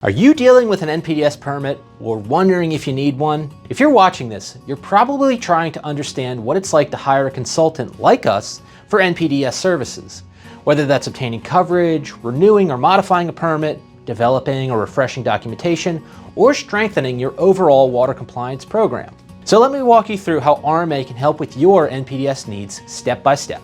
Are you dealing with an NPDES permit or wondering if you need one? If you're watching this, you're probably trying to understand what it's like to hire a consultant like us for NPDES services, whether that's obtaining coverage, renewing or modifying a permit, developing or refreshing documentation, or strengthening your overall water compliance program. So let me walk you through how RMA can help with your NPDES needs step by step.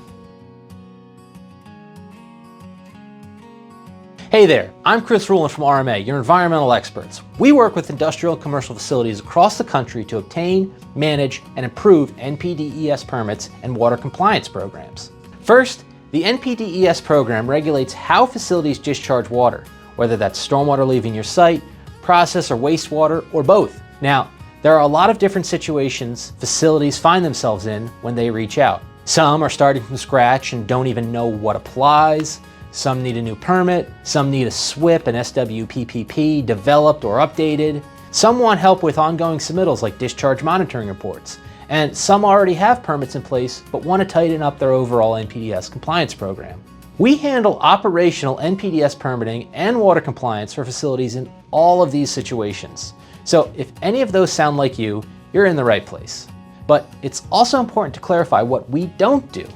Hey there, I'm Ruhlin from RMA, your environmental experts. We work with industrial and commercial facilities across the country to obtain, manage, and improve NPDES permits and water compliance programs. First, the NPDES program regulates how facilities discharge water, whether that's stormwater leaving your site, process or wastewater, or both. Now, there are a lot of different situations facilities find themselves in when they reach out. Some are starting from scratch and don't even know what applies. Some need a new permit, some need a SWPPP and SWPPP developed or updated. Some want help with ongoing submittals like discharge monitoring reports. And some already have permits in place but want to tighten up their overall NPDES compliance program. We handle operational NPDES permitting and water compliance for facilities in all of these situations. So if any of those sound like you, you're in the right place. But it's also important to clarify what we don't do.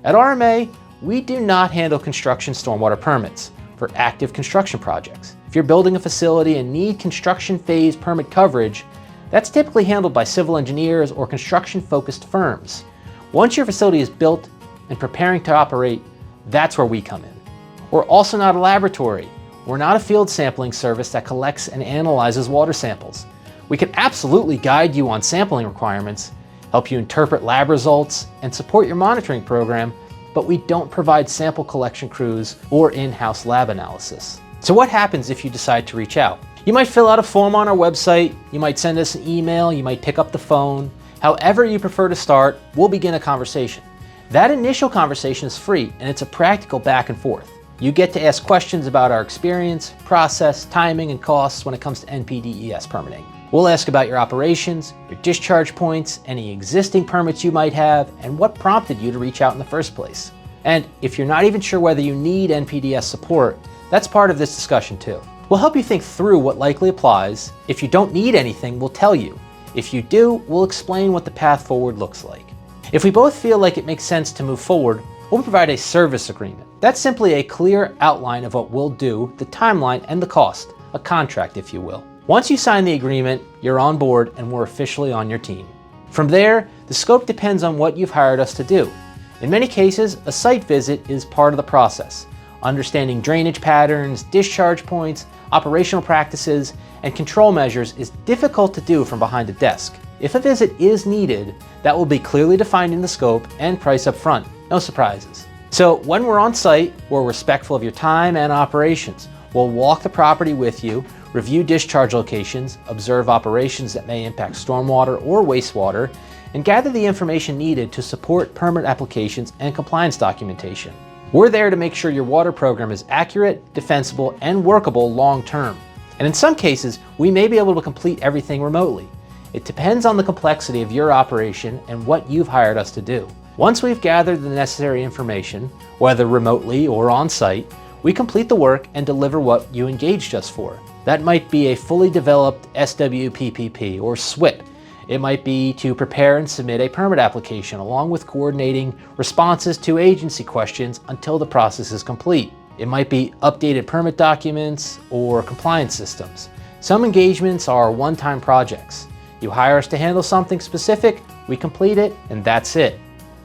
At RMA, we do not handle construction stormwater permits for active construction projects. If you're building a facility and need construction phase permit coverage, that's typically handled by civil engineers or construction-focused firms. Once your facility is built and preparing to operate, that's where we come in. We're also not a laboratory. We're not a field sampling service that collects and analyzes water samples. We can absolutely guide you on sampling requirements, help you interpret lab results, and support your monitoring program, but we don't provide sample collection crews or in-house lab analysis. So what happens if you decide to reach out? You might fill out a form on our website, you might send us an email, you might pick up the phone. However you prefer to start, we'll begin a conversation. That initial conversation is free and it's a practical back and forth. You get to ask questions about our experience, process, timing, and costs when it comes to NPDES permitting. We'll ask about your operations, your discharge points, any existing permits you might have, and what prompted you to reach out in the first place. And if you're not even sure whether you need NPDES support, that's part of this discussion too. We'll help you think through what likely applies. If you don't need anything, we'll tell you. If you do, we'll explain what the path forward looks like. If we both feel like it makes sense to move forward, we'll provide a service agreement. That's simply a clear outline of what we'll do, the timeline, and the cost, a contract if you will. Once you sign the agreement, you're on board and we're officially on your team. From there, the scope depends on what you've hired us to do. In many cases, a site visit is part of the process. Understanding drainage patterns, discharge points, operational practices, and control measures is difficult to do from behind a desk. If a visit is needed, that will be clearly defined in the scope and price up front. No surprises. So when we're on site, we're respectful of your time and operations. We'll walk the property with you, review discharge locations, observe operations that may impact stormwater or wastewater, and gather the information needed to support permit applications and compliance documentation. We're there to make sure your water program is accurate, defensible, and workable long-term. And in some cases, we may be able to complete everything remotely. It depends on the complexity of your operation and what you've hired us to do. Once we've gathered the necessary information, whether remotely or on-site, we complete the work and deliver what you engaged us for. That might be a fully developed SWPPP or SWPPP. It might be to prepare and submit a permit application along with coordinating responses to agency questions until the process is complete. It might be updated permit documents or compliance systems. Some engagements are one-time projects. You hire us to handle something specific, we complete it, and that's it.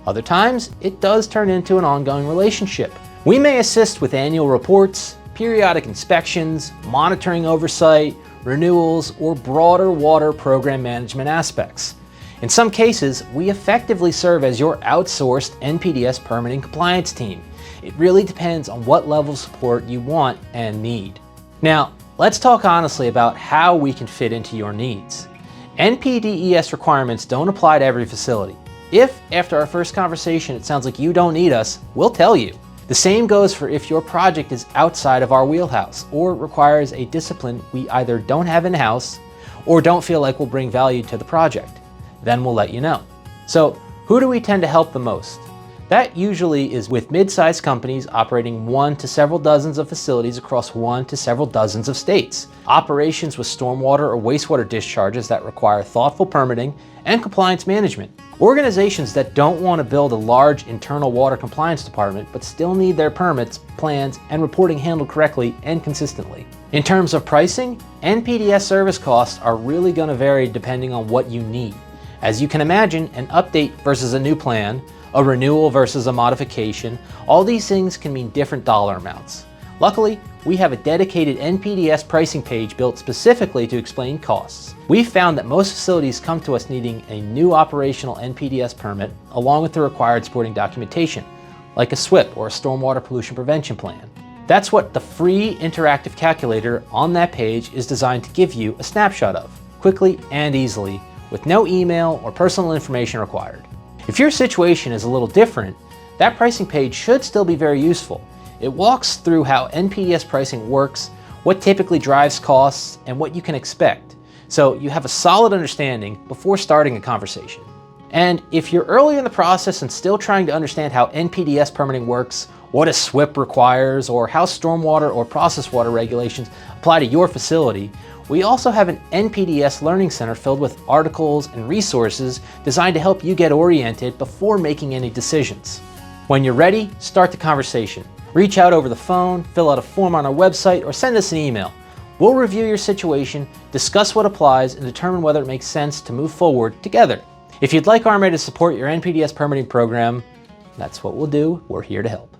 Other times, it does turn into an ongoing relationship. We may assist with annual reports, periodic inspections, monitoring oversight, renewals, or broader water program management aspects. In some cases, we effectively serve as your outsourced NPDES permitting compliance team. It really depends on what level of support you want and need. Now, let's talk honestly about how we can fit into your needs. NPDES requirements don't apply to every facility. If, after our first conversation, it sounds like you don't need us, we'll tell you. The same goes for if your project is outside of our wheelhouse or requires a discipline we either don't have in-house or don't feel like will bring value to the project. Then we'll let you know. So who do we tend to help the most? That usually is with mid-sized companies operating 1 to several dozens of facilities across 1 to several dozens of states. Operations with stormwater or wastewater discharges that require thoughtful permitting and compliance management. Organizations that don't want to build a large internal water compliance department but still need their permits, plans, and reporting handled correctly and consistently. In terms of pricing, NPDES service costs are really going to vary depending on what you need. As you can imagine, an update versus a new plan, a renewal versus a modification, all these things can mean different dollar amounts. Luckily, we have a dedicated NPDES pricing page built specifically to explain costs. We've found that most facilities come to us needing a new operational NPDES permit along with the required supporting documentation, like a SWP or a stormwater pollution prevention plan. That's what the free interactive calculator on that page is designed to give you a snapshot of, quickly and easily, with no email or personal information required. If your situation is a little different, that pricing page should still be very useful. It walks through how NPDES pricing works, what typically drives costs, and what you can expect, so you have a solid understanding before starting a conversation. And if you're early in the process and still trying to understand how NPDES permitting works, what a SWP requires, or how stormwater or process water regulations apply to your facility, we also have an NPDES Learning Center filled with articles and resources designed to help you get oriented before making any decisions. When you're ready, start the conversation. Reach out over the phone, fill out a form on our website, or send us an email. We'll review your situation, discuss what applies, and determine whether it makes sense to move forward together. If you'd like RMA to support your NPDES permitting program, that's what we'll do. We're here to help.